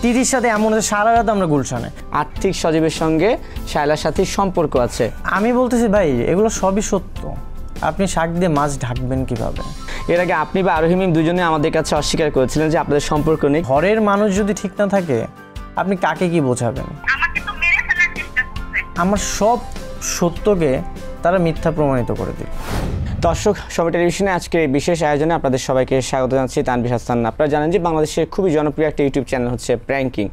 তিথির সাথে এমন আছে সারা রাত আমরা গুলশানে। আর্থিক সজীবের সঙ্গে শায়লার সাথীর সম্পর্ক আছে। আমি বলতেছি ভাই এগুলো সবই সত্য, আপনি শাক দিয়ে মাছ ঢাকবেন কিভাবে? এর আগে আপনি বা আরোহী মিম দুজনে আমাদের কাছে অস্বীকার করেছিলেন যে আপনাদের সম্পর্ক নেই। ঘরের মানুষ যদি ঠিক না থাকে আপনি কাকে কি বোঝাবেন? আমার সব সত্যকে তারা মিথ্যা প্রমাণিত করে দিল। দর্শক, সময় টেলিভিশনে আজকে এই বিশেষ আয়োজনে আপনাদের সবাইকে স্বাগত জানাচ্ছি। তানভীর হাসান। আপনারা জানেন যে বাংলাদেশের খুবই জনপ্রিয় একটা ইউটিউব চ্যানেল হচ্ছে প্র্যাঙ্কিং।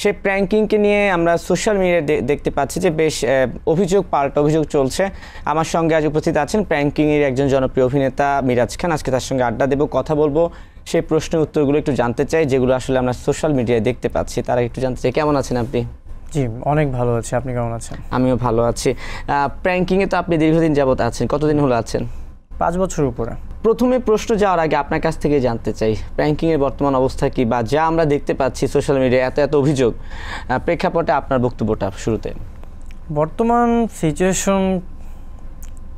সেই প্র্যাঙ্কিংকে নিয়ে আমরা সোশ্যাল মিডিয়ায় দেখতে পাচ্ছি যে বেশ অভিযোগ চলছে। আমার সঙ্গে আজ উপস্থিত আছেন প্র্যাঙ্কিংয়ের একজন জনপ্রিয় অভিনেতা মিরাজ খান। আজকে তার সঙ্গে আড্ডা দেবো, কথা বলবো, সেই প্রশ্নের উত্তরগুলো একটু জানতে চাই যেগুলো আসলে আমরা সোশ্যাল মিডিয়ায় দেখতে পাচ্ছি। তারা একটু জানতে চাই, কেমন আছেন আপনি? জি অনেক ভালো আছি, আপনি কেমন আছেন? আমিও ভালো আছি। প্র্যাঙ্কিংয়ে তো আপনি দীর্ঘদিন যাবত আছেন, কতদিন হলো আছেন? 5 বছর উপরে। প্রথমে প্রশ্ন যাওয়ার আগে আপনার কাছ থেকে জানতে চাই প্র্যাঙ্কিংয়ের বর্তমান অবস্থা কি, বা যা আমরা দেখতে পাচ্ছি সোশ্যাল মিডিয়ায় এত অভিযোগ, প্রেক্ষাপটে আপনার বক্তব্যটা শুরুতে। বর্তমান সিচুয়েশন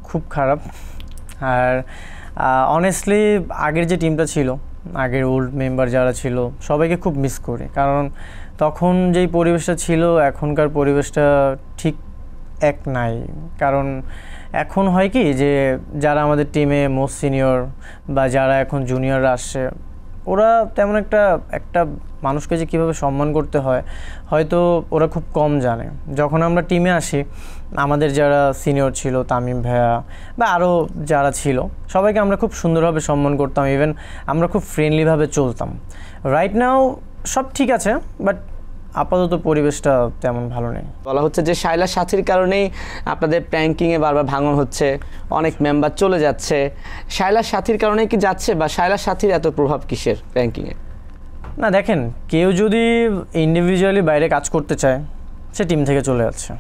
খুব খারাপ। আর অনেস্টলি আগের যে টিমটা ছিল, আগের ওল্ড মেম্বার যারা ছিল সবাইকে খুব মিস করি, কারণ তখন যেই পরিবেশটা ছিল এখনকার পরিবেশটা ঠিক এক নাই। কারণ এখন হয় কি যে যারা আমাদের টিমে মোস্ট সিনিয়র বা যারা এখন জুনিয়ররা আসছে, ওরা তেমন একটা মানুষকে যে কীভাবে সম্মান করতে হয় হয়তো ওরা খুব কম জানে। যখন আমরা টিমে আসি, আমাদের যারা সিনিয়র ছিল, তামিম ভাইয়া বা আরও যারা ছিল, সবাইকে আমরা খুব সুন্দরভাবে সম্মান করতাম। ইভেন আমরা খুব ফ্রেন্ডলিভাবে চলতাম। রাইট নাও সব ঠিক আছে, বাট আপাতত পরিবেশটা তেমন ভালো নেই। বলা হচ্ছে যে শায়লার সাথীর কারণেই আপনাদের প্র্যাঙ্কিংয়ে বারবার ভাঙন হচ্ছে, অনেক মেম্বার চলে যাচ্ছে। শায়লার সাথীর কারণেই কি যাচ্ছে, বা শায়লার সাথীর এত প্রভাব কিসের প্র্যাঙ্কিংয়ে? না দেখেন, কেউ যদি ইন্ডিভিজুয়ালি বাইরে কাজ করতে চায় সে টিম থেকে চলে যাচ্ছে,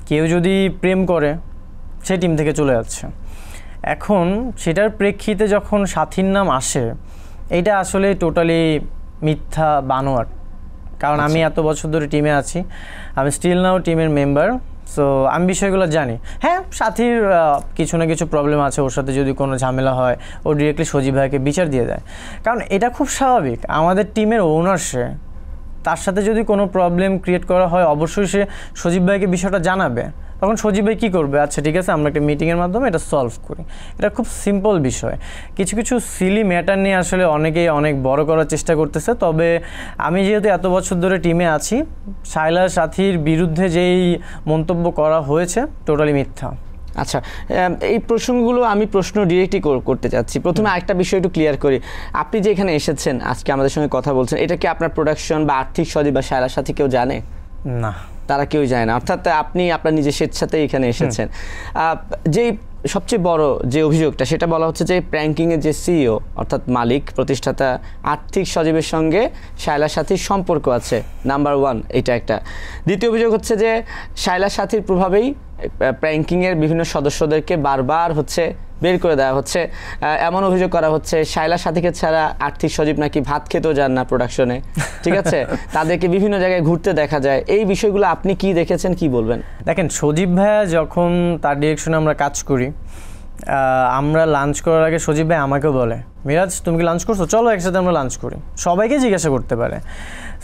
কেউ যদি প্রেম করে সে টিম থেকে চলে যাচ্ছে। এখন সেটার প্রেক্ষিতে যখন সাথীর নাম আসে, এটা আসলে টোটালি মিথ্যা বানোয়াট। কারণ আমি এত বছর ধরে টিমে আছি, আমি স্টিল নাও টিমের মেম্বার, সো আমি বিষয়গুলো জানি। হ্যাঁ, সাথীর কিছু না কিছু প্রবলেম আছে, ওর সাথে যদি কোনো ঝামেলা হয় ও ডিরেক্টলি সজীব ভাইকে বিচার দিয়ে দেয়, কারণ এটা খুব স্বাভাবিক। আমাদের টিমের ওনার সে, তার সাথে যদি কোনো প্রবলেম ক্রিয়েট করা হয় অবশ্যই সে সজীব ভাইকে বিষয়টা জানাবে। তখন সজীব ভাই কী করবে? আচ্ছা ঠিক আছে, আমরা একটা মিটিংয়ের মাধ্যমে এটা সলভ করি। এটা খুব সিম্পল বিষয়। কিছু কিছু সিলি ম্যাটার নিয়ে আসলে অনেকেই অনেক বড় করার চেষ্টা করতেছে। তবে আমি যেহেতু এত বছর ধরে টিমে আছি, শায়লার সাথীর বিরুদ্ধে যেই মন্তব্য করা হয়েছে টোটালি মিথ্যা। আচ্ছা, এই প্রসঙ্গগুলো আমি প্রশ্ন ডিরেক্টলি করতে চাচ্ছি। প্রথমে আরেকটা বিষয় একটু ক্লিয়ার করি। আপনি যে এখানে এসেছেন, আজকে আমাদের সঙ্গে কথা বলছেন, এটা কি আপনার প্রোডাকশন বা আর্থিক সজীব বা শায়লার সাথী কেউ জানে? না, তারা কেউ জানে না। অর্থাৎ আপনি আপনার নিজের স্বেচ্ছাতেই এখানে এসেছেন। যেই সবচেয়ে বড় যে অভিযোগটা, সেটা বলা হচ্ছে যে প্র্যাঙ্কিংয়ের যে সিইও অর্থাৎ মালিক প্রতিষ্ঠাতা আর্থিক সজীবের সঙ্গে শায়লার সাথীর সম্পর্ক আছে, নাম্বার 1 এটা একটা। দ্বিতীয় অভিযোগ হচ্ছে যে শায়লার সাথীর প্রভাবেই প্র্যাঙ্কিংয়ের বিভিন্ন সদস্যদেরকে বারবার বের করে দেওয়া হচ্ছে। এমন অভিযোগ করা হচ্ছে শায়লার সাথীকে ছাড়া আর্থিক সজীব নাকি ভাত খেতেও যান না প্রোডাকশনে, ঠিক আছে? তাদেরকে বিভিন্ন জায়গায় ঘুরতে দেখা যায়। এই বিষয়গুলো আপনি কি দেখেছেন, কি বলবেন? দেখেন, সজীব ভাইয়া যখন তার ডিরেকশনে আমরা কাজ করি, আমরা লাঞ্চ করার আগে সজীব ভাই আমাকেও বলে, মিরাজ তুমি কি লাঞ্চ করছো, চলো একসাথে আমরা লাঞ্চ করি। সবাইকে জিজ্ঞাসা করতে পারে।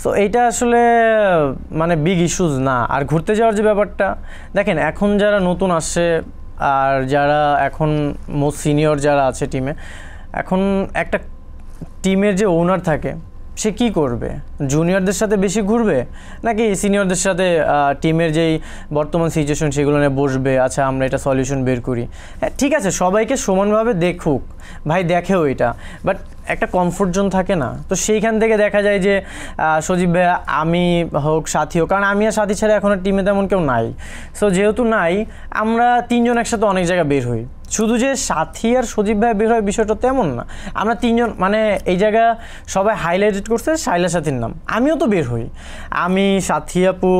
সো এইটা আসলে মানে বিগ ইস্যুজ না। আর ঘুরতে যাওয়ার যে ব্যাপারটা, দেখেন এখন যারা নতুন আসছে আর যারা এখন মোস্ট সিনিয়র যারা আছে টিমে, এখন একটা টিমের যে ওনার থাকে সে কি করবে? জুনিয়রদের সাথে বেশি ঘুরবে নাকি সিনিয়রদের সাথে টিমের যেই বর্তমান সিচুয়েশন সেগুলো নিয়ে বসবে, আচ্ছা আমরা এটা সলিউশন বের করি। হ্যাঁ ঠিক আছে, সবাইকে সমানভাবে দেখুক, ভাই দেখেও এটা, বাট একটা কমফোর্ট জোন থাকে না? তো সেইখান থেকে দেখা যায় যে সজীব ভাইয়া, আমি হোক, সাথী হোক, কারণ আমি আর সাথী ছাড়া এখন টিমে তেমন কেউ নাই। সো যেহেতু নাই, আমরা 3 জন একসাথে অনেক জায়গায় বের হই। শুধু যে সাথী আর সজীব ভাই বের হয় বিষয়টা তেমন না, আমরা 3 জন, মানে এই জায়গা সবাই হাইলাইটেড করছে শায়লার সাথীর নাম, আমিও তো বের হই। আমি, সাথী আপু,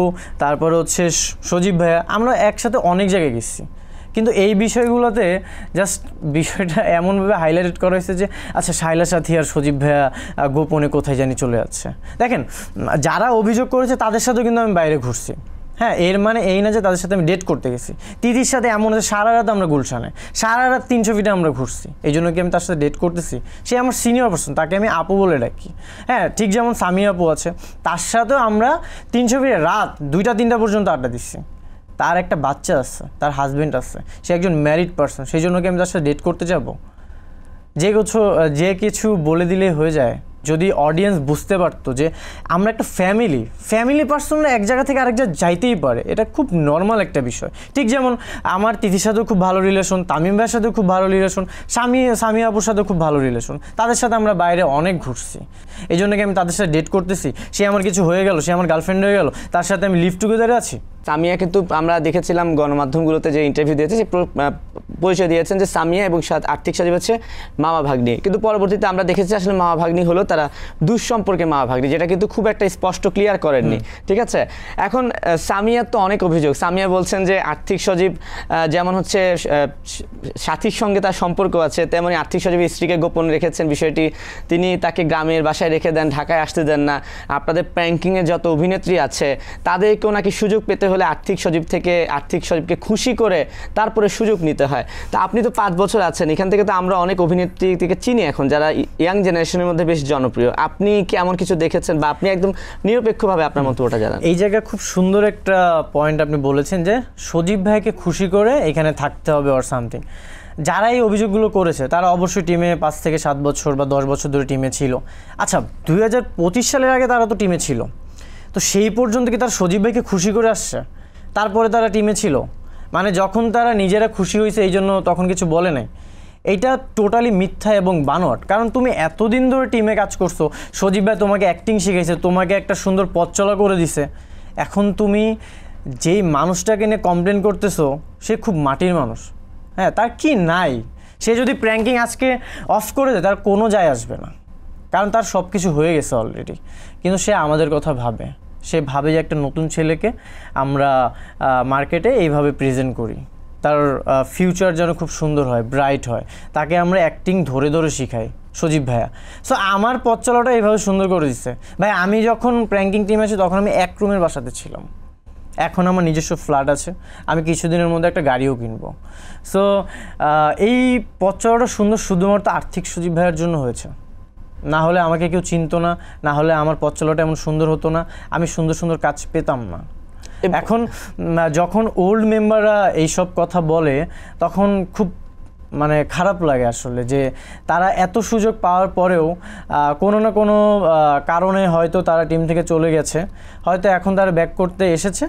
তারপরে হচ্ছে সজীব ভাইয়া, আমরা একসাথে অনেক জায়গায় গেছি। কিন্তু এই বিষয়গুলোতে জাস্ট বিষয়টা এমনভাবে হাইলাইটেড করা হয়েছে যে আচ্ছা শায়লার সাথী আর সজীব ভাইয়া গোপনে কোথায় জানি চলে যাচ্ছে। দেখেন, যারা অভিযোগ করেছে তাদের সাথেও কিন্তু আমি বাইরে ঘুরছি। হ্যাঁ, এর মানে এই না যে তাদের সাথে আমি ডেট করতে গেছি। তিথির সাথে এমন আছে সারা রাত আমরা গুলশানে, সারা রাত 300 ফিটে আমরা ঘুরছি, এই জন্য কি আমি তার সাথে ডেট করতেছি? সে আমার সিনিয়র পার্সন, তাকে আমি আপু বলে ডাকি। হ্যাঁ, ঠিক যেমন সামিয়া আপু আছে, তার সাথেও আমরা 300 ফিটে রাত 2টা-3টা পর্যন্ত আড্ডা দিচ্ছি। তার একটা বাচ্চা আছে, তার হাজব্যান্ড আছে, সে একজন ম্যারিড পার্সন, সেই জন্য কি আমি তার সাথে ডেট করতে যাব? যে কিছু বলে দিলে হয়ে যায়। যদি অডিয়েন্স বুঝতে পারতো যে আমরা একটা ফ্যামিলি পার্সনরা এক জায়গা থেকে আরেক জায়গায় যাইতেই পারে, এটা খুব নর্মাল একটা বিষয়। ঠিক যেমন আমার তিথির সাথেও খুব ভালো রিলেশন, তামিম ভাইয়ের সাথেও খুব ভালো রিলেশন, সামিয়া আপুর সাথেও খুব ভালো রিলেশন, তাদের সাথে আমরা বাইরে অনেক ঘুরছি। এই জন্য কি আমি তাদের সাথে ডেট করতেছি? সে আমার কিছু হয়ে গেল, সে আমার গার্লফ্রেন্ড হয়ে গেল, তার সাথে আমি লিভ টুগেদারে আছি? সামিয়া কিন্তু আমরা দেখেছিলাম গণমাধ্যমগুলোতে যে ইন্টারভিউ দিয়েছে, যে পরিচয় দিয়েছেন যে সামিয়া এবং আর্থিক সজীব হচ্ছে মামা ভাগ্নি, কিন্তু পরবর্তীতে আমরা দেখেছি আসলে মামা ভাগ্নি হলো তারা দুঃসম্পর্কে মামা ভাগ্নি, যেটা কিন্তু খুব একটা স্পষ্ট ক্লিয়ার করেননি। ঠিক আছে, এখন সামিয়ার তো অনেক অভিযোগ। সামিয়া বলছেন যে আর্থিক সজীব যেমন হচ্ছে সাথীর সঙ্গে তার সম্পর্ক আছে, তেমনি আর্থিক সজীব স্ত্রীকে গোপন রেখেছেন বিষয়টি, তিনি তাকে গ্রামের বাসায় রেখে দেন, ঢাকায় আসতে দেন না। আপনাদের প্র্যাঙ্কিংয়ে যত অভিনেত্রী আছে তাদেরকেও নাকি সুযোগ পেতে হলে আর্থিক সজীবকে খুশি করে তারপরে সুযোগ নিতে হয়। তা আপনি তো 5 বছর আছেন, এখান থেকে তো আমরা অনেক অভিনেত্রীকে চিনি এখন যারা ইয়াং জেনারেশনের মধ্যে বেশ জনপ্রিয়। আপনি কি এমন কিছু দেখেছেন, বা আপনি একদম নিরপেক্ষভাবে আপনার মন্তব্যটা জানান? এই জায়গায় খুব সুন্দর একটা পয়েন্ট আপনি বলেছেন যে সজীব ভাইকে খুশি করে এখানে থাকতে হবে অর সামথিং। যারা এই অভিযোগগুলো করেছে তারা অবশ্যই টিমে 5 থেকে 7 বছর বা 10 বছর ধরে টিমে ছিল। আচ্ছা, 2025 সালের আগে তারা তো টিমে ছিল, তো সেই পর্যন্ত কি তারা সজীব ভাইকে খুশি করে আসছে? তারপরে তারা টিমে ছিল, মানে যখন তারা নিজেরা খুশি হয়েছে এই জন্য তখন কিছু বলে নাই? এইটা টোটালি মিথ্যা এবং বানোয়াট। কারণ তুমি এতদিন ধরে টিমে কাজ করছো, সজীব ভাই তোমাকে অ্যাক্টিং শিখেছে, তোমাকে একটা সুন্দর পথ চলা করে দিছে, এখন তুমি যেই মানুষটাকে নিয়ে কমপ্লেন করতেছো সে খুব মাটির মানুষ। হ্যাঁ, তার কি নাই? সে যদি প্র্যাঙ্কিং আজকে অফ করে দেয় তার কোনো যায় আসবে না, কারণ তার সব কিছু হয়ে গেছে অলরেডি। কিন্তু সে আমাদের কথা ভাবে, সে ভাবে যে একটা নতুন ছেলেকে আমরা মার্কেটে এইভাবে প্রেজেন্ট করি, তার ফিউচার যেন খুব সুন্দর হয়, ব্রাইট হয়, তাকে আমরা অ্যাক্টিং ধরে ধরে শিখাই সজীব ভাইয়া। সো আমার পথ চলাটা এইভাবে সুন্দর করে দিচ্ছে ভাই। আমি যখন প্র্যাঙ্কিং টিমে আছি তখন আমি 1 রুমের বাসাতে ছিলাম, এখন আমার নিজস্ব ফ্ল্যাট আছে, আমি কিছুদিনের মধ্যে একটা গাড়িও কিনবো। সো এই পথ চলাটা সুন্দর শুধুমাত্র আর্থিক সজীব ভাইয়ের জন্য হয়েছে, না হলে আমাকে কেউ চিনতো না, না হলে আমার পথ চলাটা এমন সুন্দর হতো না, আমি সুন্দর সুন্দর কাজ পেতাম না। এখন যখন ওল্ড মেম্বাররা এইসব কথা বলে তখন খুব মানে খারাপ লাগে আসলে, যে তারা এত সুযোগ পাওয়ার পরেও কোনো না কোনো কারণে হয়তো তারা টিম থেকে চলে গেছে, হয়তো এখন তারা ব্যাক করতে এসেছে।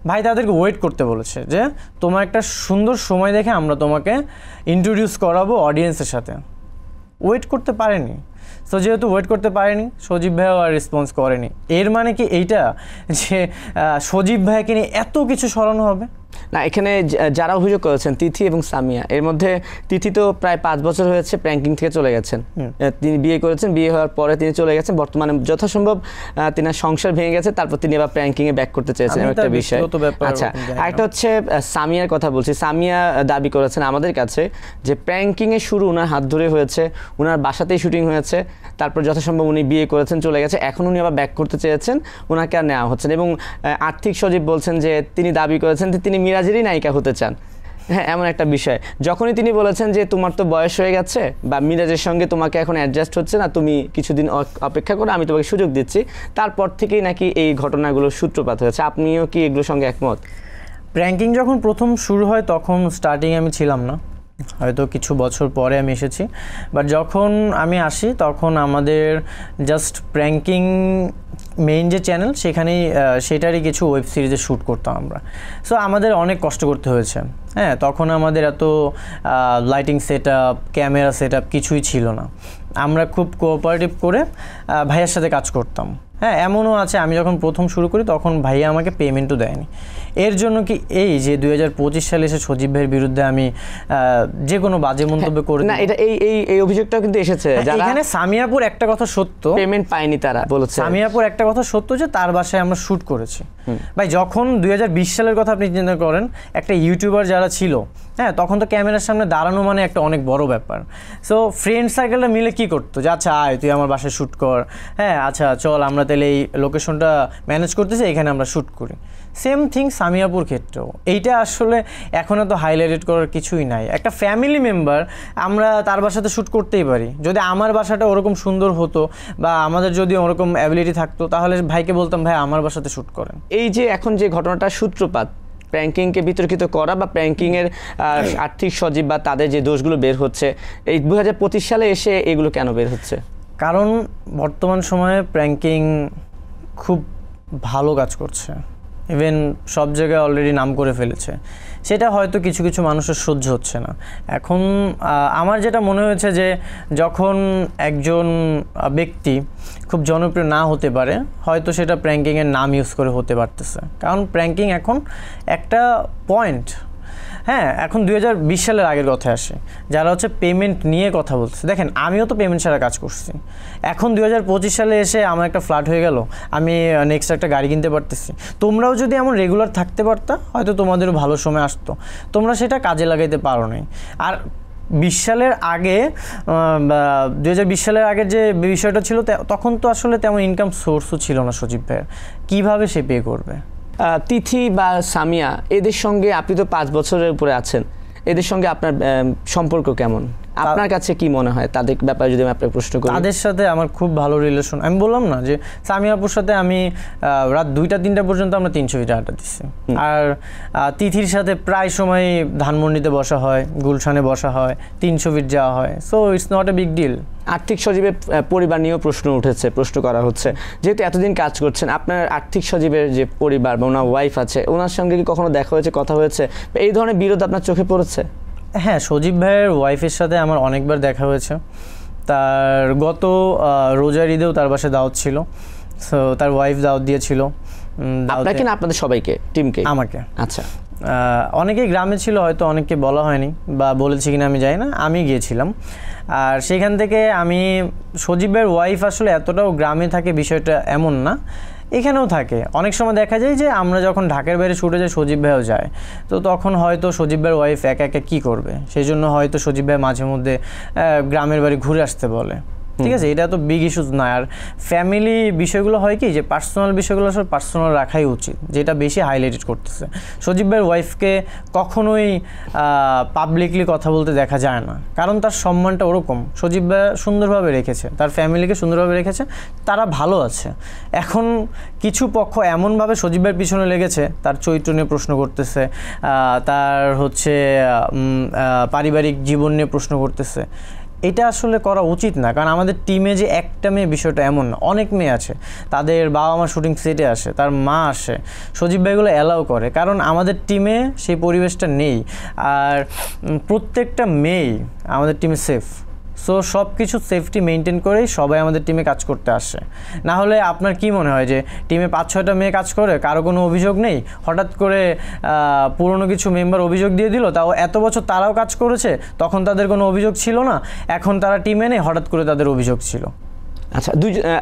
ভাই তাদেরকে ওয়েট করতে বলেছে যে তোমার একটা সুন্দর সময় দেখে আমরা তোমাকে ইন্ট্রোডিউস করাবো অডিয়েন্সের সাথে। ওয়েট করতে পারেনি, সো যেহেতু ওয়েট করতে পারেনি, সজীব ভাইও আর রেসপন্স করেনি। এর মানে কি এইটা যে সজীব ভাইকে নিয়ে এত কিছু সরানো হবে? না, এখানে যারা অভিযোগ করেছেন তিথি এবং সামিয়া, এর মধ্যে তিথি তো প্রায় 5 বছর হয়েছে প্র্যাঙ্কিং থেকে চলে গেছেন। তিনি বিয়ে করেছেন, বিয়ে হওয়ার পরে তিনি চলে গেছেন, বর্তমানে যথাসম্ভব তিনার সংসার ভেঙে গেছে, তারপর তিনি আবার প্র্যাঙ্কিং এ ব্যাক করতে চেয়েছেন, একটা বিষয়। আচ্ছা, আরেকটা হচ্ছে সামিয়ার কথা বলছি। সামিয়া দাবি করেছেন আমাদের কাছে যে প্র্যাঙ্কিং এর শুরু ওনার হাত ধরে হয়েছে, ওনার বাসাতেই শুটিং হয়েছে, তারপর যথাসম্ভব উনি বিয়ে করেছেন, চলে গেছে, এখন উনি আবার ব্যাক করতে চেয়েছেন, ওনাকে আর নেওয়া হচ্ছে না। এবং আর্থিক সজীব বলছেন যে তিনি দাবি করেছেন যে তিনি মিরাজেরই নায়িকা হতে চান। হ্যাঁ, এমন একটা বিষয়। যখনই তিনি বলেছেন যে তোমার তো বয়স হয়ে গেছে বা মিরাজের সঙ্গে তোমাকে এখন অ্যাডজাস্ট হচ্ছে না, তুমি কিছুদিন অপেক্ষা করো, আমি তোমাকে সুযোগ দিচ্ছি, তারপর থেকেই নাকি এই ঘটনাগুলোর সূত্রপাত হয়েছে। আপনিও কি এগুলোর সঙ্গে একমত? প্র্যাঙ্কিং যখন প্রথম শুরু হয় তখন স্টার্টিংয়ে আমি ছিলাম না, হয়তো কিছু বছর পরে আমি এসেছি। বাট যখন আমি আসি তখন আমাদের জাস্ট প্র্যাঙ্কিং মেইন যে চ্যানেল সেখানেই সেটারই কিছু ওয়েব সিরিজে শ্যুট করতাম আমরা। সো আমাদের অনেক কষ্ট করতে হয়েছে। হ্যাঁ, তখন আমাদের এত lighting set up, camera set up কিছুই ছিল না। আমরা খুব কোঅপারেটিভ করে ভাইয়ার সাথে কাজ করতাম। হ্যাঁ, এমনও আছে আমি যখন প্রথম শুরু করি তখন ভাইয়া আমাকে পেমেন্টও দেয়নি। এর জন্য কি এই যে 2025 সালে এসে সজীব ভাইয়ের বিরুদ্ধে আমি যে কোনো বাজে মন্তব্য করি না, এটা এই অভিযোগটাও কিন্তু এসেছে। এখানে সামিয়াপুর একটা কথা সত্য, পেমেন্ট পায়নি তারা বলেছে। সামিয়াপুর একটা কথা সত্য যে তার বাসায় আমরা শ্যুট করেছি। ভাই যখন 2020 সালের কথা আপনি চিন্তা করেন, একটা ইউটিউবার যারা যারা ছিল, হ্যাঁ তখন তো ক্যামেরার সামনে দাঁড়ানো মানে একটা অনেক বড় ব্যাপার। সো ফ্রেন্ড সার্কেলটা মিলে কি করতো যে আচ্ছা আয় তুই আমার বাসায় শ্যুট কর, হ্যাঁ আচ্ছা চল আমরা তাহলে এই লোকেশনটা ম্যানেজ করতেছি, এখানে আমরা শ্যুট করি। সেম থিং সামিয়াপুর ক্ষেত্রেও। এইটা আসলে এখন তো হাইলাইটেড করার কিছুই নাই। একটা ফ্যামিলি মেম্বার, আমরা তার বাসাতে শ্যুট করতেই পারি। যদি আমার বাসাটা ওরকম সুন্দর হতো বা আমাদের যদি ওরকম অ্যাবিলিটি থাকতো, তাহলে ভাইকে বলতাম ভাই আমার বাসাতে শ্যুট করেন। এই যে এখন যে ঘটনাটা সূত্রপাত, প্র্যাঙ্কিংকে বিতর্কিত করা বা প্র্যাঙ্কিংয়ের আর্থিক সজীব বা তাদের যে দোষগুলো বের হচ্ছে, এই 2025 সালে এসে এগুলো কেন বের হচ্ছে? কারণ বর্তমান সময়ে প্র্যাঙ্কিং খুব ভালো কাজ করছে, ইভেন সব জায়গায় অলরেডি নাম করে ফেলেছে। সেটা হয়তো কিছু কিছু মানুষের সহ্য হচ্ছে না। এখন আমার যেটা মনে হয়েছে যে যখন একজন ব্যক্তি খুব জনপ্রিয় না হতে পারে, হয়তো সেটা প্র্যাঙ্কিংয়ের নাম ইউজ করে হতে পারতেছে। কারণ প্র্যাঙ্কিং এখন একটা পয়েন্ট, হ্যাঁ এখন 2020 সালের আগের কথায় আসে, যারা হচ্ছে পেমেন্ট নিয়ে কথা বলছে। দেখেন আমিও তো পেমেন্ট ছাড়া কাজ করছি। এখন 2025 সালে এসে আমার একটা ফ্ল্যাট হয়ে গেল, আমি নেক্সট একটা গাড়ি কিনতে পারতেছি। তোমরাও যদি এমন রেগুলার থাকতে পারতা, হয়তো তোমাদেরও ভালো সময় আসতো, তোমরা সেটা কাজে লাগাইতে পারো নাই। আর 20 সালের আগে 2020 সালের আগের যে বিষয়টা ছিল, তখন তো আসলে তেমন ইনকাম সোর্সও ছিল না সজীব ভাইয়ের, কীভাবে সে পে করবে? তিথি বা সামিয়া, এদের সঙ্গে আপনি তো 5 বছরের উপরে আছেন, এদের সঙ্গে আপনার সম্পর্ক কেমন? আপনার কাছে কি মনে হয় তাদের ব্যাপারে যদি আমি আপনাকে প্রশ্ন করি? তাদের সাথে আমার খুব ভালো রিলেশন। আমি বললাম না যে সামিয়াপুর সাথে আমি রাত 2টা-3টা পর্যন্ত আমরা 300 ফিটে আড্ডা দিচ্ছি। আর তিথির সাথে প্রায় সময় ধানমন্ডিতে বসা হয়, গুলশানে বসা হয়, 300 ফিট যাওয়া হয়। So it's not a big deal. আর্থিক সজীবের পরিবার নিয়েও প্রশ্ন করা হচ্ছে, যেহেতু এতদিন কাজ করছেন, আপনার আর্থিক সজীবের যে পরিবার বা ওনার ওয়াইফ আছে, ওনার সঙ্গে কি কখনো দেখা হয়েছে, কথা হয়েছে? এই ধরনের বিরোধ আপনার চোখে পড়েছে? হ্যাঁ, সজীব ভাইয়ের ওয়াইফের সাথে আমার অনেকবার দেখা হয়েছে। তার গত রোজার ঈদেও তার বাসায় দাওয়াত ছিল, সো তার ওয়াইফ দাওয়াত দিয়েছিল। আপনাকে না আপনাদের সবাইকে, টিমকে? আমাকে। আচ্ছা। অনেকেই গ্রামে ছিল, হয়তো অনেককে বলা হয়নি বা বলেছি কিনা আমি জানি না, আমি গিয়েছিলাম। আর সেখান থেকে আমি সজীবের ওয়াইফ আসলে এতটাও গ্রামে থাকে বিষয়টা এমন না, এখানেও থাকে। অনেক সময় দেখা যায় যে আমরা যখন ঢাকার বাইরে ছুটে যাই, সজীব ভাইও যায়, তো তখন হয়তো সজীব ভাইয়ের ওয়াইফ একা একা কী করবে, সেই জন্য হয়তো সজীব ভাই মাঝে মধ্যে গ্রামের বাড়ি ঘুরে আসতে বলে। ঠিক আছে, এটা তো বিগ ইস্যুজ না। আর ফ্যামিলি বিষয়গুলো হয় কি যে পার্সোনাল বিষয়গুলো আসলে পার্সোনাল রাখাই উচিত, যেটা বেশি হাইলাইটেড করতেছে। সজীব ভাইয়ের ওয়াইফকে কখনোই পাবলিকলি কথা বলতে দেখা যায় না, কারণ তার সম্মানটা ওরকম। সজীব ভাই সুন্দরভাবে রেখেছে, তার ফ্যামিলিকে সুন্দরভাবে রেখেছে, তারা ভালো আছে। এখন কিছু পক্ষ এমনভাবে সজীব ভাইয়ের পিছনে লেগেছে, তার চরিত্র নিয়ে প্রশ্ন করতেছে, তার হচ্ছে পারিবারিক জীবন নিয়ে প্রশ্ন করতেছে। এটা আসলে করা উচিত না, কারণ আমাদের টিমে যে একটা মেয়ে, বিষয়টা এমন না, অনেক মেয়ে আছে, তাদের বাবা মা শুটিং সেটে আসে, তার মা আসে, সজীব ভাইগুলো অ্যালাউ করে, কারণ আমাদের টিমে সেই পরিবেশটা নেই। আর প্রত্যেকটা মেয়েই আমাদের টিমে সেফ। সো সব কিছু সেফটি মেনটেন করেই সবাই আমাদের টিমে কাজ করতে আসে। না হলে আপনার কি মনে হয় যে টিমে 5-6টা মেয়ে কাজ করে, কারো কোনো অভিযোগ নেই, হঠাৎ করে পুরনো কিছু মেম্বার অভিযোগ দিয়ে দিল, তাও এত বছর তারাও কাজ করেছে, তখন তাদের কোনো অভিযোগ ছিল না, এখন তারা টিমে নেই, হঠাৎ করে তাদের অভিযোগ ছিল। আচ্ছা,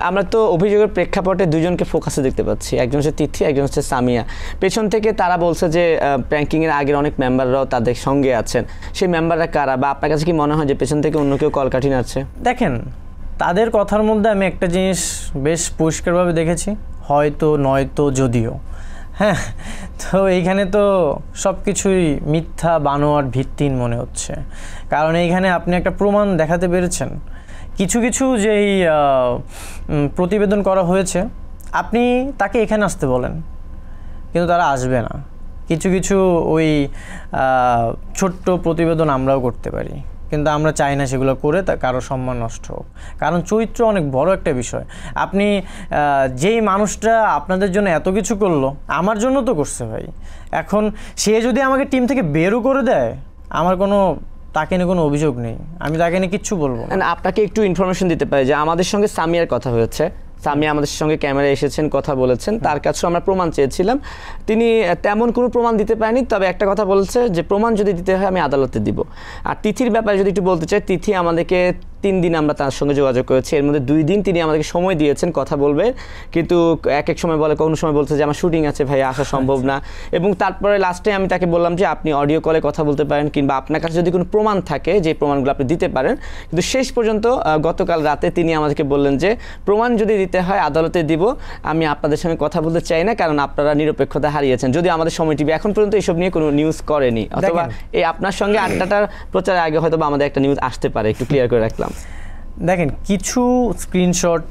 আমরা তো অভিযোগের প্রেক্ষাপটে দুজনকে ফোকাসে দেখতে পাচ্ছি, একজন হচ্ছে তিথি, একজন হচ্ছে সামিয়া। পেছন থেকে তারা বলছে যে প্র্যাঙ্কিংয়ের আগের অনেক মেম্বাররাও তাদের সঙ্গে আছেন, সেই মেম্বাররা কারা, বা আপনার কাছে কি মনে হয় যে পেছন থেকে অন্য কেউ কলকাঠি নাড়ছে? দেখেন, তাদের কথার মধ্যে আমি একটা জিনিস বেশ পরিষ্কারভাবে দেখেছি, হয়তো নয়তো যদিও, হ্যাঁ। তো এইখানে তো সব কিছুই মিথ্যা, বানোয়াট, ভিত্তিহীন মনে হচ্ছে, কারণ এইখানে আপনি একটা প্রমাণ দেখাতে পেরেছেন। কিছু কিছু যেই প্রতিবেদন করা হয়েছে, আপনি তাকে এখানে আসতে বলেন, কিন্তু তারা আসবে না। কিছু কিছু ওই ছোট্ট প্রতিবেদন আমরাও করতে পারি, কিন্তু আমরা চাই না সেগুলো করে কারো সম্মান নষ্ট হোক, কারণ চরিত্র অনেক বড় একটা বিষয়। আপনি যেই মানুষটা আপনাদের জন্য এত কিছু করলো, আমার জন্য তো করছে ভাই, এখন সে যদি আমাকে টিম থেকে বেরও করে দেয়, আমার তাকে নিয়ে কোনো অভিযোগ নেই, আমি তাকে নিয়ে কিচ্ছু বলবো না। আপনাকে একটু ইনফরমেশন দিতে পারি যে আমাদের সঙ্গে সামিয়ার কথা হয়েছে, সামিয়া আমাদের সঙ্গে ক্যামেরায় এসেছেন, কথা বলেছেন, তার কাছেও আমরা প্রমাণ চেয়েছিলাম, তিনি তেমন কোনো প্রমাণ দিতে পারেনি, তবে একটা কথা বলছে যে প্রমাণ যদি দিতে হয় আমি আদালতে দিব। আর তিথির ব্যাপারে যদি একটু বলতে চাই, তিথি আমাদেরকে 3 দিন আমরা তার সঙ্গে যোগাযোগ করেছি, এর মধ্যে 2 দিন তিনি আমাদেরকে সময় দিয়েছেন কথা বলবে, কিন্তু এক এক সময় বলে, কোনো সময় বলছে যে আমার শুটিং আছে ভাই, আসা সম্ভব না। এবং তারপরে লাস্টে আমি তাকে বললাম যে আপনি অডিও কলে কথা বলতে পারেন, কিংবা আপনার কাছে যদি কোনো প্রমাণ থাকে যে প্রমাণগুলো আপনি দিতে পারেন। কিন্তু শেষ পর্যন্ত গতকাল রাতে তিনি আমাদেরকে বললেন যে প্রমাণ যদি দিতে হয় আদালতে দিব, আমি আপনাদের সঙ্গে কথা বলতে চাই না, কারণ আপনারা নিরপেক্ষতা হারিয়েছেন। যদি আমাদের সময় টিভি এখন পর্যন্ত এইসব নিয়ে কোনো নিউজ করেনি, অথবা এই আপনার সঙ্গে আড্ডাটার প্রচারের আগে হয়তো আমাদের একটা নিউজ আসতে পারে, একটু ক্লিয়ার করে রাখলাম। দেখেন, কিছু স্ক্রিনশট,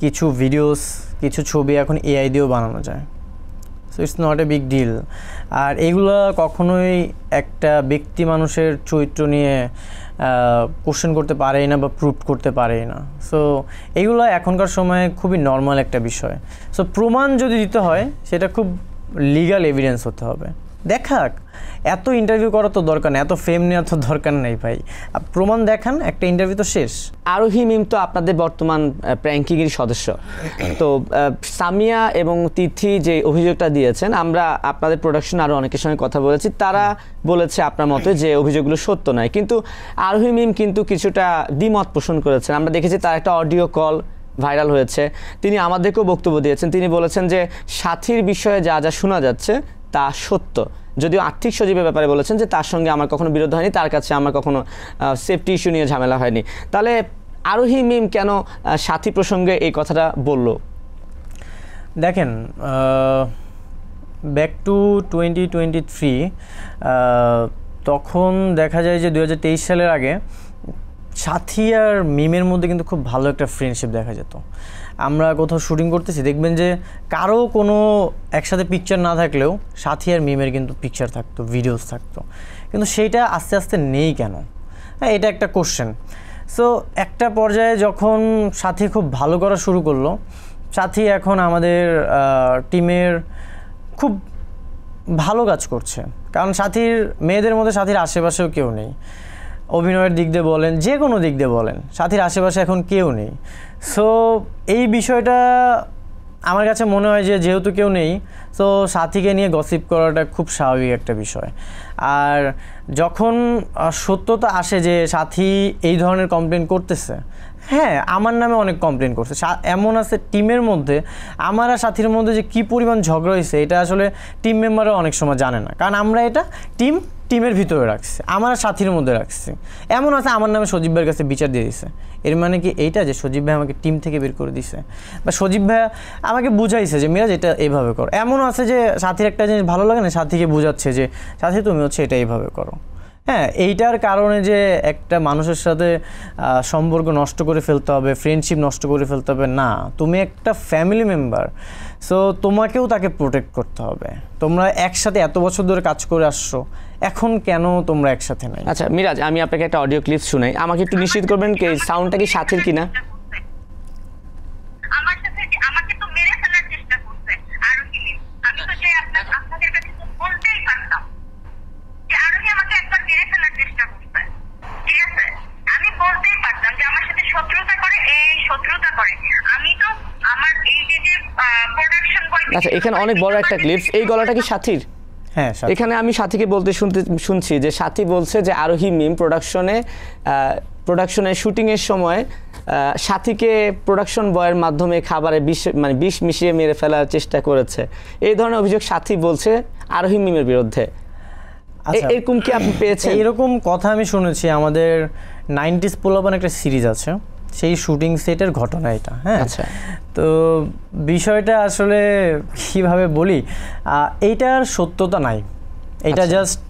কিছু ভিডিওস, কিছু ছবি এখন এআই দিয়েও বানানো যায়, so it's not a big deal. আর এগুলো কখনোই একটা ব্যক্তি মানুষের চরিত্র নিয়ে কোশ্চেন করতে পারেই না বা প্রুভ করতে পারেই না। সো এগুলো এখনকার সময়ে খুবই নর্মাল একটা বিষয়। সো প্রমাণ যদি দিতে হয় সেটা খুব লিগাল এভিডেন্স হতে হবে। দেখাক, এত ইন্টারভিউ করার তো দরকার নেই, এত ফেম নেওয়ার তো দরকার নেই ভাই, প্রমাণ দেখান, একটা ইন্টারভিউ তো শেষ। আরোহী মিম তো আপনাদের বর্তমান প্র্যাঙ্কিংয়ের সদস্য। তো সামিয়া এবং তিথি যে অভিযোগটা দিয়েছেন, আমরা আপনাদের প্রোডাকশন আরও অনেকের সঙ্গে কথা বলেছি, তারা বলেছে আপনার মতে যে অভিযোগগুলো সত্য নয়, কিন্তু আরোহী মিম কিন্তু কিছুটা দ্বিমত পোষণ করেছেন। আমরা দেখেছি তার একটা অডিও কল ভাইরাল হয়েছে, তিনি আমাদেরকেও বক্তব্য দিয়েছেন। তিনি বলেছেন যে সাথীর বিষয়ে যা যা শোনা যাচ্ছে তা সত্য, যদিও আর্থিক সজীবের ব্যাপারে বলেছেন যে তার সঙ্গে আমার কখনো বিরোধ হয়নি, তার কাছে আমার কখনো সেফটি ইস্যু নিয়ে ঝামেলা হয়নি। তাহলে আরোহী মিম কেন সাথী প্রসঙ্গে এই কথাটা বলল? দেখেন, ব্যাক টু 2023, তখন দেখা যায় যে 2023 সালের আগে সাথী আর মিমের মধ্যে কিন্তু খুব ভালো একটা ফ্রেন্ডশিপ দেখা যেত। আমরা কোথাও শুটিং করতেছি, দেখবেন যে কারো কোনো একসাথে পিকচার না থাকলেও সাথী আর মিমের কিন্তু পিকচার থাকতো, ভিডিওস থাকতো, কিন্তু সেইটা আস্তে আস্তে নেই কেন? হ্যাঁ, এটা একটা কোশ্চেন। সো একটা পর্যায়ে যখন সাথী খুব ভালো করা শুরু করলো, সাথী এখন আমাদের টিমের খুব ভালো কাজ করছে, কারণ সাথীর মেয়েদের মধ্যে সাথীর আশেপাশেও কেউ নেই। অভিনয়ের দিক দিয়ে বলেন, যে কোনো দিক দিয়ে বলেন, সাথীর আশেপাশে এখন কেউ নেই। সো এই বিষয়টা আমার কাছে মনে হয় যে যেহেতু কেউ নেই, সো সাথীকে নিয়ে গসিপ করাটা খুব স্বাভাবিক একটা বিষয়। আর যখন সত্যতা আসে যে সাথী এই ধরনের কমপ্লেন করতেছে, হ্যাঁ আমার নামে অনেক কমপ্লেন করছে, এমন আছে টিমের মধ্যে আমার আর সাথীর মধ্যে যে কী পরিমাণ ঝগড়া হয়েছে এটা আসলে টিম মেম্বাররা অনেক সময় জানে না, কারণ আমরা এটা টিমের ভিতরে রাখছি, আমার আর সাথীর মধ্যে রাখছি। এমন আছে আমার নামে সজীব ভাইয়ের কাছে বিচার দিয়ে দিছে, এর মানে কি এইটা যে সজীব ভাই আমাকে টিম থেকে বের করে দিছে, বা সজীব ভাই আমাকে বুঝাইছে যে মিরাজ এটা এইভাবে করো। এমনও আছে যে সাথীর একটা জিনিস ভালো লাগে না, সাথীকে বোঝাচ্ছে যে সাথী তুমি হচ্ছে এটা এইভাবে করো। হ্যাঁ, এইটার কারণে যে একটা মানুষের সাথে সম্পর্ক নষ্ট করে ফেলতে হবে, ফ্রেন্ডশিপ নষ্ট করে ফেলতে হবে, না, তুমি একটা ফ্যামিলি মেম্বার, সো তোমাকেও তাকে প্রোটেক্ট করতে হবে। তোমরা একসাথে এত বছর ধরে কাজ করে আসছো, এখন কেন তোমরা একসাথে নাই? আচ্ছা মিরাজ, আমি আপনাকে একটা অডিও ক্লিপ শুনাই, আমাকে একটু নিশ্চিত করবেন কি সাউন্ডটা কি সাথীর কিনা? আচ্ছা, এখানে অনেক বড় একটা ক্লিপস, এই গলাটা কি সাথীর? হ্যাঁ, এখানে আমি সাথীকে বলতে শুনছি যে সাথী বলছে যে আরোহী মিম প্রোডাকশনে শুটিংয়ের সময় সাথীকে প্রোডাকশন বয়ের মাধ্যমে খাবারে বিষ মিশিয়ে মেরে ফেলার চেষ্টা করেছে। এই ধরনের অভিযোগ সাথী বলছে আরোহী মিমের বিরুদ্ধে। এরকম কি আপনি পেয়েছেন? এরকম কথা আমি শুনেছি, আমাদের 90s পোলাপান একটা সিরিজ আছে, সেই শুটিং সেটের ঘটনা এটা। হ্যাঁ, আচ্ছা, তো বিষয়টা আসলে কিভাবে বলি, এইটার সত্যতা নাই, এটা জাস্ট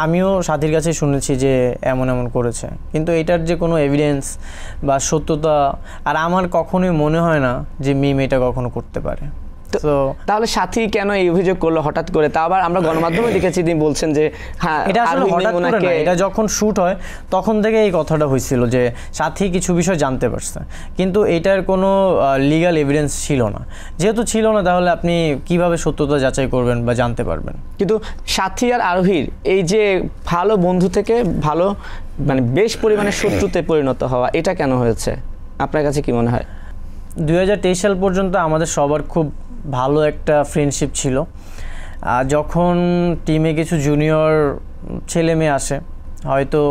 আমিও সাথীর কাছে শুনেছি যে এমন এমন করেছে, কিন্তু এটার যে কোনো এভিডেন্স বা সত্যতা, আর আমার কখনোই মনে হয় না যে মিম এটা কখনো করতে পারে। তাহলে সাথী কেন এই অভিযোগ করলো হঠাৎ করে? তা আবার আমরা গণমাধ্যমে দেখেছি তিনি বলছেন যে হ্যাঁ, এটা আসলে হঠাৎ করে না, এটা যখন শুট হয় তখন থেকে এই কথাটা হয়েছিল যে সাথী কিছু বিষয় জানতে পারছে, কিন্তু এটার কোনো লিগ্যাল এভিডেন্স ছিল না। যেহেতু ছিল না, তাহলে আপনি কিভাবে সত্যতা যাচাই করবেন বা জানতে পারবেন? কিন্তু সাথী আর আরোহীর এই যে ভালো বন্ধু থেকে ভালো মানে বেশ পরিমাণে শত্রুতে পরিণত হওয়া, এটা কেন হয়েছে আপনার কাছে কি মনে হয়? 2023 সাল পর্যন্ত আমাদের সবার খুব ভালো একটা ফ্রেন্ডশিপ ছিল। যখন টিমে কিছু জুনিয়র ছেলে মেয়ে আসে, হয়তো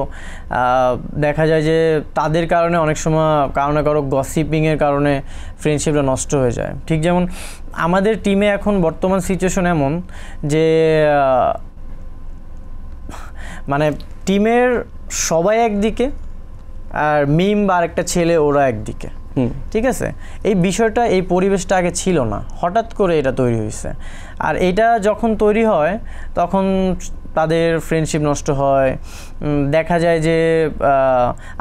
দেখা যায় যে তাদের কারণে অনেক সময় কারো না কারো গসিপিংয়ের কারণে ফ্রেন্ডশিপটা নষ্ট হয়ে যায়। ঠিক যেমন আমাদের টিমে এখন বর্তমান সিচুয়েশন এমন যে মানে টিমের সবাই একদিকে আর মিম বা আরেকটা ছেলে ওরা একদিকে, ঠিক আছে। এই বিষয়টা এই পরিবেশটা আগে ছিল না, হঠাৎ করে এটা তৈরি হয়েছে। আর এটা যখন তৈরি হয় তখন তাদের ফ্রেন্ডশিপ নষ্ট হয়, দেখা যায় যে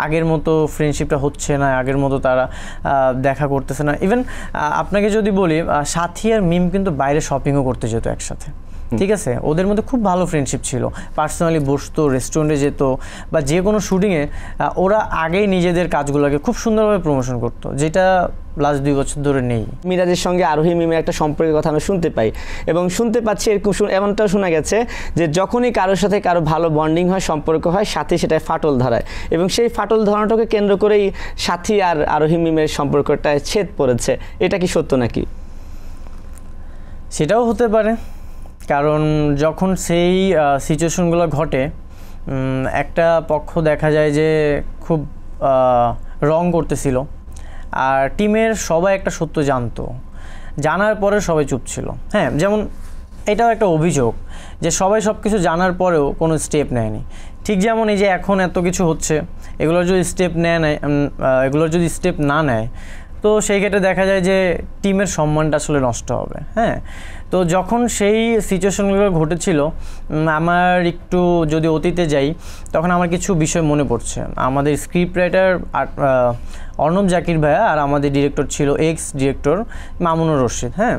আগের মতো ফ্রেন্ডশিপটা হচ্ছে না, আগের মতো তারা দেখা করতেছে না। ইভেন আপনাকে যদি বলি, সাথী আর মিম কিন্তু বাইরে শপিংও করতে যেত একসাথে, ঠিক আছে। ওদের মধ্যে খুব ভালো ফ্রেন্ডশিপ ছিল, পার্সোনালি বসতো, রেস্টুরেন্টে যেত বা যে কোনো শুটিংয়ে ওরা আগেই নিজেদের কাজগুলোকে খুব সুন্দরভাবে প্রমোশন করতো, যেটা লাস্ট 2 বছর ধরে নেই। মিরাজের সঙ্গে আরোহী মিমের একটা সম্পর্কের কথা আমরা শুনতে পাই এবং শুনতে পাচ্ছি এমনটাও শোনা গেছে যে যখনই কারোর সাথে কারো ভালো বন্ডিং হয়, সম্পর্ক হয়, সাথী সেটাই ফাটল ধরায় এবং সেই ফাটল ধরানোটাকে কেন্দ্র করেই সাথী আর আরোহী মিমের সম্পর্কটায় ছেদ পড়েছে। এটা কি সত্য নাকি? সেটাও হতে পারে, কারণ যখন সেই সিচুয়েশনগুলো ঘটে একটা পক্ষ দেখা যায় যে খুব রং করতেছিল, আর টিমের সবাই একটা সত্য জানতো, জানার পরে সবাই চুপ ছিল। হ্যাঁ, যেমন এটাও একটা অভিযোগ যে সবাই সব কিছু জানার পরেও কোনো স্টেপ নেয়নি। ঠিক যেমন এই যে এখন এত কিছু হচ্ছে, এগুলোর যদি স্টেপ না নেয় তো সেই ক্ষেত্রে দেখা যায় যে টিমের সম্মানটা আসলে নষ্ট হবে। হ্যাঁ, তো যখন সেই সিচুয়েশনগুলো ঘটেছিল, আমার একটু যদি অতীতে যাই তখন আমার কিছু বিষয় মনে পড়ছে। আমাদের স্ক্রিপ্ট রাইটার অর্ণব জাকির ভাইয়া আর আমাদের ডিরেক্টর ছিল এক্স ডিরেক্টর মামুনুর রশিদ। হ্যাঁ,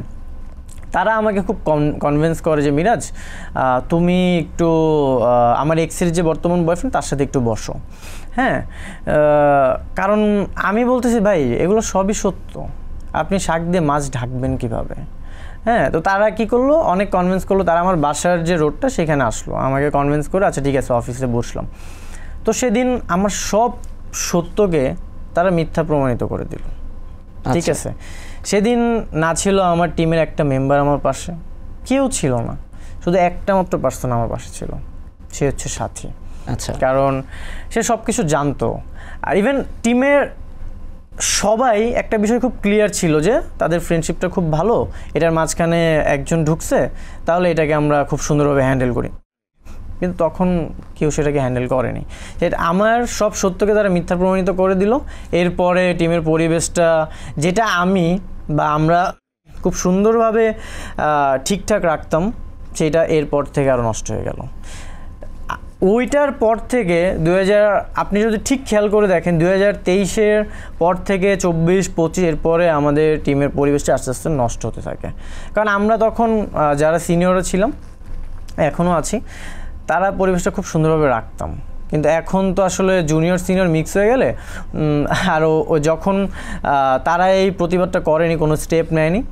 তারা আমাকে খুব কনভিন্স করে যে মিরাজ তুমি একটু আমার এক্সের যে বর্তমান বয়ফ্রেন্ড তার সাথে একটু বসো। হ্যাঁ, কারণ আমি বলতেছি ভাই এগুলো সবই সত্য, আপনি শাক দিয়ে মাছ ঢাকবেন কিভাবে? হ্যাঁ, তো তারা কি করলো, অনেক কনভিন্স করলো। তারা আমার বাসার যে রোডটা সেখানে আসলো, আমাকে কনভিন্স করে আচ্ছা ঠিক আছে অফিসে বসলাম। তো সেদিন আমার সব সত্যকে তারা মিথ্যা প্রমাণিত করে দিল, ঠিক আছে। সেদিন না ছিল আমার টিমের একটা মেম্বার আমার পাশে, কেউ ছিল না, শুধু একটা মাত্র পার্সন আমার পাশে ছিল, সে হচ্ছে সাথী। আচ্ছা, কারণ সে সব কিছু জানতো। আর ইভেন টিমের সবাই একটা বিষয় খুব ক্লিয়ার ছিল যে তাদের ফ্রেন্ডশিপটা খুব ভালো, এটার মাঝখানে একজন ঢুকছে তাহলে এটাকে আমরা খুব সুন্দরভাবে হ্যান্ডেল করি, কিন্তু তখন কেউ সেটাকে হ্যান্ডেল করেনি। সেটা আমার সব সত্যকে তারা মিথ্যা প্রমাণিত করে দিল। এরপরে টিমের পরিবেশটা যেটা আমি বা আমরা খুব সুন্দরভাবে ঠিকঠাক রাখতাম সেটা এরপর থেকে আরও নষ্ট হয়ে গেল। ওইটার পর থেকে আপনি যদি ঠিক খেয়াল করে দেখেন 2023-এর পর থেকে 24-25 এরপরে আমাদের টিমের পরিবেশটা আস্তে আস্তে নষ্ট হতে থাকে। কারণ আমরা তখন যারা সিনিয়ররা ছিলাম, এখনও আছি, তারা পরিবেশটা খুব সুন্দরভাবে রাখতাম। কিন্তু এখন তো আসলে জুনিয়র সিনিয়র মিক্স হয়ে গেলে আরও যখন তারা এই প্রতিবাদটা করেনি, কোনো স্টেপ নেয়নি,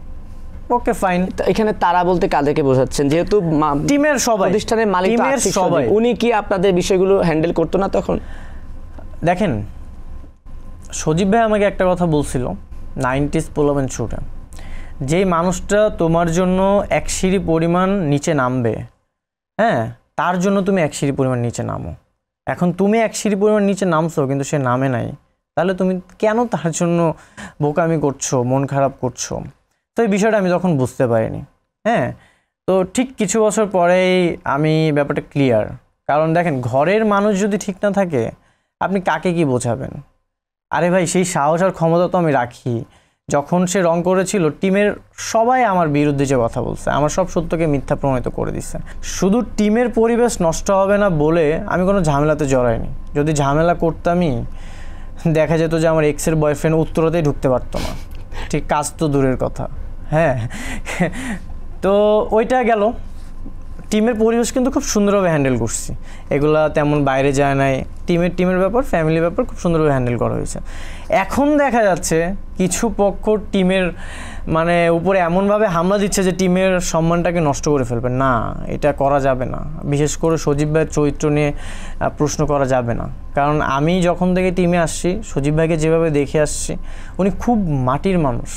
ওকে ফাইন। এখানে তারা বলতে কাদেরকে বোঝাচ্ছেন? যেহেতু টিমের সবাই, প্রতিষ্ঠানের মালিক সবাই, উনি কি আপনাদের বিষয়গুলো হ্যান্ডেল করতো না তখন? দেখেন, সজীব ভাই আমাকে একটা কথা বলছিল 90s পোলাবেন শুটে, যেই মানুষটা তোমার জন্য 1 সিঁড়ি পরিমাণ নিচে নামবে, হ্যাঁ, তার জন্য তুমি 1 সিঁড়ি পরিমাণ নিচে নামো। এখন তুমি 1 সিঁড়ি পরিমাণ নিচে নামছো কিন্তু সে নামে নাই, তাহলে তুমি কেন তার জন্য বোকামি করছো, মন খারাপ করছো? তো এই বিষয়টা আমি তখন বুঝতে পারিনি। হ্যাঁ, তো ঠিক কিছু বছর পরেই আমি ব্যাপারটা ক্লিয়ার। কারণ দেখেন, ঘরের মানুষ যদি ঠিক না থাকে আপনি কাকে কি বোঝাবেন? আরে ভাই, সেই সাহস আর ক্ষমতা তো আমি রাখি। যখন সে রং করেছিল, টিমের সবাই আমার বিরুদ্ধে যে কথা বলছে, আমার সব সত্যকে মিথ্যা প্রমাণিত করে দিচ্ছে। শুধু টিমের পরিবেশ নষ্ট হবে না বলে আমি কোনো ঝামেলাতে জড়াইনি। যদি ঝামেলা করতামই, দেখা যেত যে আমার এক্সের বয়ফ্রেন্ড উত্তরাতেই ঢুকতে পারতো না, ঠিক কাজ তো দূরের কথা। হ্যাঁ, তো ওইটা গেল। টিমের পরিবেশ কিন্তু খুব সুন্দরভাবে হ্যান্ডেল করছি, এগুলা তেমন বাইরে যায় নাই। টিমের ব্যাপার, ফ্যামিলির ব্যাপার খুব সুন্দরভাবে হ্যান্ডেল করা হয়েছে। এখন দেখা যাচ্ছে কিছু পক্ষ টিমের মানে উপরে এমনভাবে হামলা দিচ্ছে যে টিমের সম্মানটাকে নষ্ট করে ফেলবে। না, এটা করা যাবে না। বিশেষ করে সজীব ভাইয়ের চরিত্র নিয়ে প্রশ্ন করা যাবে না। কারণ আমি যখন থেকে টিমে আসছি, সজীব ভাইকে যেভাবে দেখে আসছি, উনি খুব মাটির মানুষ।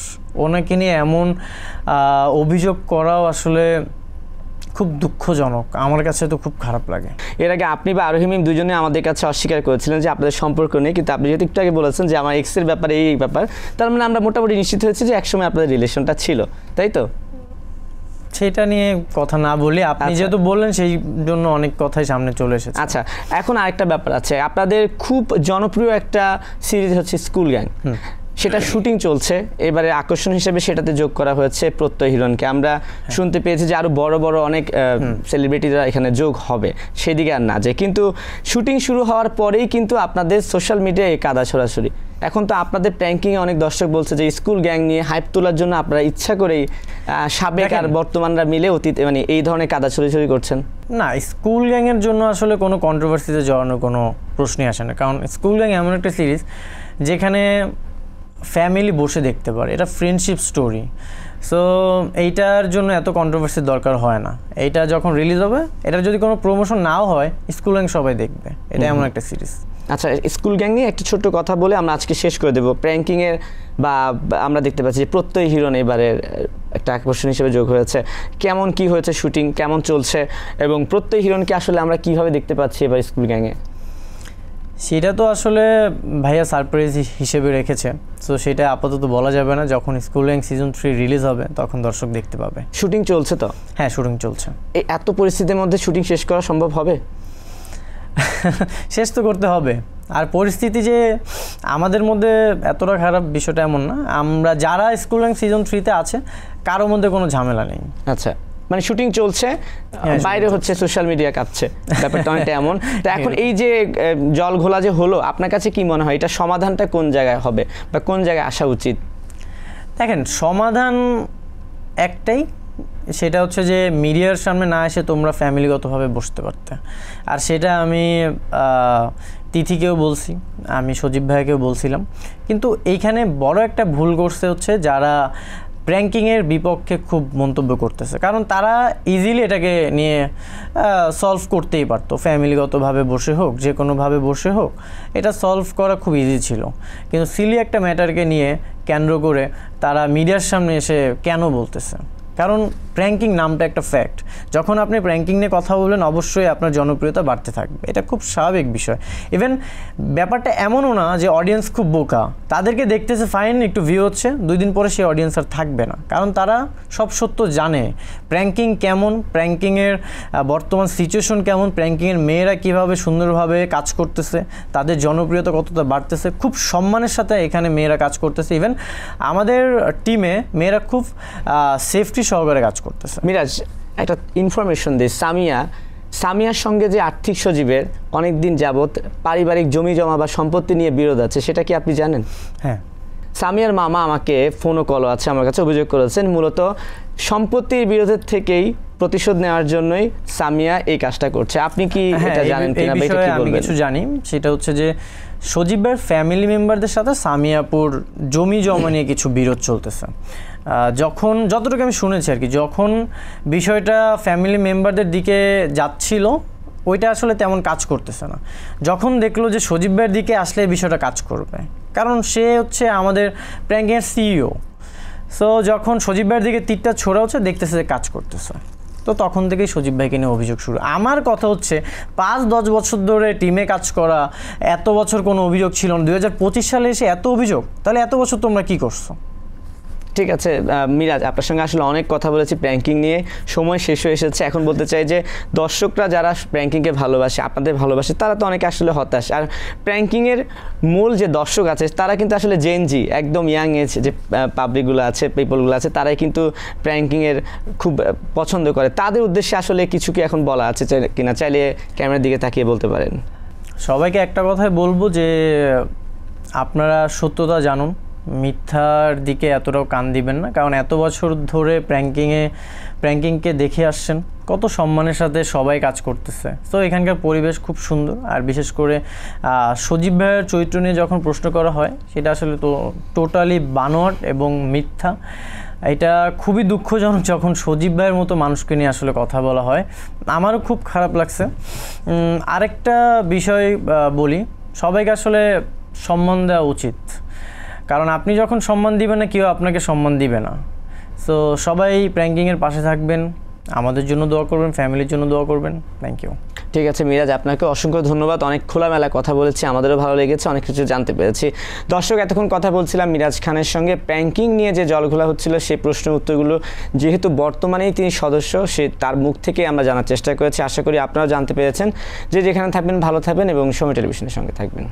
ওনাকে নিয়ে এমন অভিযোগ করাও আসলে খুব দুঃখজনক, আমার কাছে তো খুব খারাপ লাগে। এর আগে আপনি বা আরোহী মিম দুজনে আমাদের কাছে অস্বীকার করেছিলেন যে আপনাদের সম্পর্ক নেই, কিন্তু আপনি যেহেতু একটু আগে বলেছেন যে আমার এক্সের ব্যাপারে এই ব্যাপার, তার মানে আমরা মোটামুটি নিশ্চিত হয়েছি যে একসময় আপনাদের রিলেশনটা ছিল, তাই তো? সেটা নিয়ে কথা না বলি, আপনি যেহেতু বললেন সেই জন্য অনেক কথাই সামনে চলে এসেছে। আচ্ছা, এখন আরেকটা ব্যাপার আছে, আপনাদের খুব জনপ্রিয় একটা সিরিজ হচ্ছে স্কুল গ্যাং, সেটা শুটিং চলছে, এবারে আকর্ষণ হিসেবে সেটাতে যোগ করা হয়েছে প্রত্যয় হিরণকে। আমরা শুনতে পেয়েছি যে আরো বড় বড় অনেক সেলিব্রিটিরা এখানে যোগ হবে, সেদিকে আর না যায়, কিন্তু শুটিং শুরু হওয়ার পরেই কিন্তু আপনাদের সোশ্যাল মিডিয়ায় কাদা ছড়াছড়ি। এখন তো আপনাদের প্র্যাঙ্কিংয়ে অনেক দর্শক বলছে যে স্কুল গ্যাং নিয়ে হাইপ তোলার জন্য আপনারা ইচ্ছা করেই সাবেক আর বর্তমানরা মিলে অতীত মানে এই ধরনের কাদা ছড়াছড়ি করছেন। না, স্কুল গ্যাংয়ের জন্য আসলে কোনো কন্ট্রোভার্সিতে জড়ানোর কোনো প্রশ্নই আসে না, কারণ স্কুল গ্যাং এমন একটা সিরিজ যেখানে ফ্যামিলি বসে দেখতে পারে, এটা ফ্রেন্ডশিপ স্টোরি। সো এইটার জন্য এত কন্ট্রোভার্সির দরকার হয় না। এইটা যখন রিলিজ হবে, এটার যদি কোনো প্রমোশন নাও হয়, স্কুল গ্যাং সবাই দেখবে, এটা এমন একটা সিরিজ। আচ্ছা, স্কুল গ্যাং নিয়ে একটা ছোট্ট কথা বলে আমরা আজকে শেষ করে দেবো। প্র্যাঙ্কিংয়ের বা আমরা দেখতে পাচ্ছি যে প্রত্যয় হিরণ এবারের একটা আকর্ষণ হিসেবে যোগ হয়েছে, কেমন কি হয়েছে শুটিং, কেমন চলছে, এবং প্রত্যয় হিরণকে আসলে আমরা কিভাবে দেখতে পাচ্ছি এবার স্কুল গ্যাংয়ে? সেটা তো আসলে ভাইয়া সারপ্রাইজ হিসেবে রেখেছে, সো সেটা আপাতত বলা যাবে না। যখন স্কুল গ্যাং সিজন 3 রিলিজ হবে তখন দর্শক দেখতে পাবে। শুটিং চলছে তো? হ্যাঁ, শুটিং চলছে। এই এত পরিস্থিতির মধ্যে শুটিং শেষ করা সম্ভব হবে? শেষ তো করতে হবে। আর পরিস্থিতি যে আমাদের মধ্যে এতটা খারাপ বিষয়টা এমন না, আমরা যারা স্কুল গ্যাং সিজন 3-তে আছে কারোর মধ্যে কোনো ঝামেলা নেই। আচ্ছা, মানে শুটিং চলছে, বাইরে হচ্ছে সোশ্যাল মিডিয়া কাঁপছে, ব্যাপারটা অনেকটা এমন। তো এখন এই যে জল ঘোলা যে হলো, আপনার কাছে কি মনে হয় এটা সমাধানটা কোন জায়গায় হবে বা কোন জায়গায় আসা উচিত? দেখেন, সমাধান একটাই, সেটা হচ্ছে যে মিডিয়ার সামনে না এসে তোমরা ফ্যামিলিগতভাবে বসতে পারতে। আর সেটা আমি তিথিকেও বলছি, আমি সজীব ভাইকেও বলছিলাম, কিন্তু এইখানে বড় একটা ভুল করছে হচ্ছে যারা প্র্যাঙ্কিংয়ের বিপক্ষে খুব মন্তব্য করতেছে, কারণ তারা ইজিলি এটাকে নিয়ে সলভ করতেই পারতো, ফ্যামিলিগতভাবে বসে হোক, যে কোনোভাবে বসে হোক, এটা সলভ করা খুব ইজি ছিল। কিন্তু সিলি একটা ম্যাটারকে নিয়ে কেন্দ্র করে তারা মিডিয়ার সামনে এসে কেন বলতেছে? কারণ প্র্যাঙ্কিং নামটা একটা ফ্যাক্ট, যখন আপনি প্র্যাঙ্কিং নিয়ে কথা বলবেন অবশ্যই আপনার জনপ্রিয়তা বাড়তে থাকবে, এটা খুব স্বাভাবিক বিষয়। ইভেন ব্যাপারটা এমনও না যে অডিয়েন্স খুব বোকা, তাদেরকে দেখতেছে ফাইন, একটু ভিউ হচ্ছে, 2 দিন পরে সেই অডিয়েন্স আর থাকবে না, কারণ তারা সব সত্য জানে। প্র্যাঙ্কিং কেমন, প্র্যাঙ্কিংয়ের বর্তমান সিচুয়েশন কেমন, প্র্যাঙ্কিংয়ের মেয়েরা কীভাবে সুন্দরভাবে কাজ করতেছে, তাদের জনপ্রিয়তা কতটা বাড়তেছে, খুব সম্মানের সাথে এখানে মেয়েরা কাজ করতেছে। ইভেন আমাদের টিমে মেয়েরা খুব সেফটি সহকারে কাজ করতেছে। মিরাজ, একটা ইনফরমেশন দিই, সামিয়ার সঙ্গে যে আর্থিক সজীবের অনেক দিন যাবত পারিবারিক জমি জমা বা সম্পত্তি নিয়ে বিরোধ আছে, সেটা কি আপনি জানেন? হ্যাঁ, সামিয়ার মামা আমাকে ফোনও কলও আছে আমার কাছে, অভিযোগ করেছেন মূলত সম্পত্তির বিরোধের থেকেই প্রতিশোধ নেওয়ার জন্যই সামিয়া এই কাজটা করছে। আপনি কি এটা জানেন কিনা বা এটা কি বলবেন? আমি কিছু জানি, সেটা হচ্ছে যে সজীবের ফ্যামিলি মেম্বারদের সাথে সামিয়াপুর জমি জমা নিয়ে কিছু বিরোধ চলতেছে। যখন যতটুকু আমি শুনেছি আর কি, যখন বিষয়টা ফ্যামিলি মেম্বারদের দিকে যাচ্ছিল ওইটা আসলে তেমন কাজ করতেছে না, যখন দেখলো যে সজীব ভাইয়ের দিকে আসলে বিষয়টা কাজ করবে, কারণ সে হচ্ছে আমাদের প্র্যাঙ্কিংয়ের সিইও। সো যখন সজীব ভাইয়ের দিকে তীরটা ছোড়া হচ্ছে, দেখতেছে যে কাজ করতেছে, তো তখন থেকেই সজীব ভাইকে নিয়ে অভিযোগ শুরু। আমার কথা হচ্ছে 5-10 বছর ধরে টিমে কাজ করা, এত বছর কোনো অভিযোগ ছিল না, 2025 সালে এসে এত অভিযোগ, তাহলে এত বছর তোমরা কি করছো? ঠিক আছে মিরাজ, আপনার সঙ্গে আসলে অনেক কথা বলেছি প্র্যাঙ্কিং নিয়ে, সময় শেষ হয়ে এসেছে। এখন বলতে চাই যে দর্শকরা যারা প্র্যাঙ্কিংকে ভালোবাসে, আপনাদের ভালোবাসে, তারা তো অনেকে আসলে হতাশ। আর প্র্যাঙ্কিংয়ের মূল যে দর্শক আছে তারা কিন্তু আসলে জেনজি, একদম ইয়াং এজ যে পাবলিকগুলো আছে, পিপলগুলো আছে, তারাই কিন্তু প্র্যাঙ্কিংয়ের খুব পছন্দ করে। তাদের উদ্দেশ্যে আসলে কিছু কি এখন বলা আছে কিনা, চাইলে ক্যামেরার দিকে তাকিয়ে বলতে পারেন। সবাইকে একটা কথাই বলবো যে আপনারা সত্যতা জানুন, মিথ্যার দিকে এতটাও কান দিবেন না, কারণ এত বছর ধরে প্র্যাঙ্কিংকে দেখে আসছেন, কত সম্মানের সাথে সবাই কাজ করতেছে। তো এখানকার পরিবেশ খুব সুন্দর। আর বিশেষ করে সজীব ভাইয়ের চরিত্র নিয়ে যখন প্রশ্ন করা হয়, সেটা আসলে তো টোটালি বানোয়াট এবং মিথ্যা। এটা খুবই দুঃখজনক যখন সজীব ভাইয়ের মতো মানুষকে নিয়ে আসলে কথা বলা হয়, আমারও খুব খারাপ লাগছে। আরেকটা বিষয় বলি, সবাইকে আসলে সম্মান দেওয়া উচিত, কারণ আপনি যখন সম্মান দিবেন না, কেউ আপনাকে সম্মান দিবে না। সো সবাই প্র্যাঙ্কিংয়ের পাশে থাকবেন, আমাদের জন্য দোয়া করবেন, ফ্যামিলির জন্য দোয়া করবেন। Thank you. ঠিক আছে মিরাজ, আপনাকে অসংখ্য ধন্যবাদ। অনেক খোলামেলা কথা বলেছি, আমাদেরও ভালো লেগেছে, অনেক কিছু জানতে পেরেছি। দর্শক, এতক্ষণ কথা বলছিলাম মিরাজ খানের সঙ্গে। প্র্যাঙ্কিং নিয়ে যে জলঘোলা হচ্ছিল সেই প্রশ্নের উত্তরগুলো যেহেতু বর্তমানেই তিনি সদস্য, তার মুখ থেকে আমরা জানার চেষ্টা করেছি। আশা করি আপনারাও জানতে পেরেছেন। যে যেখানে থাকবেন ভালো থাকবেন এবং সময় টেলিভিশনের সঙ্গে থাকবেন।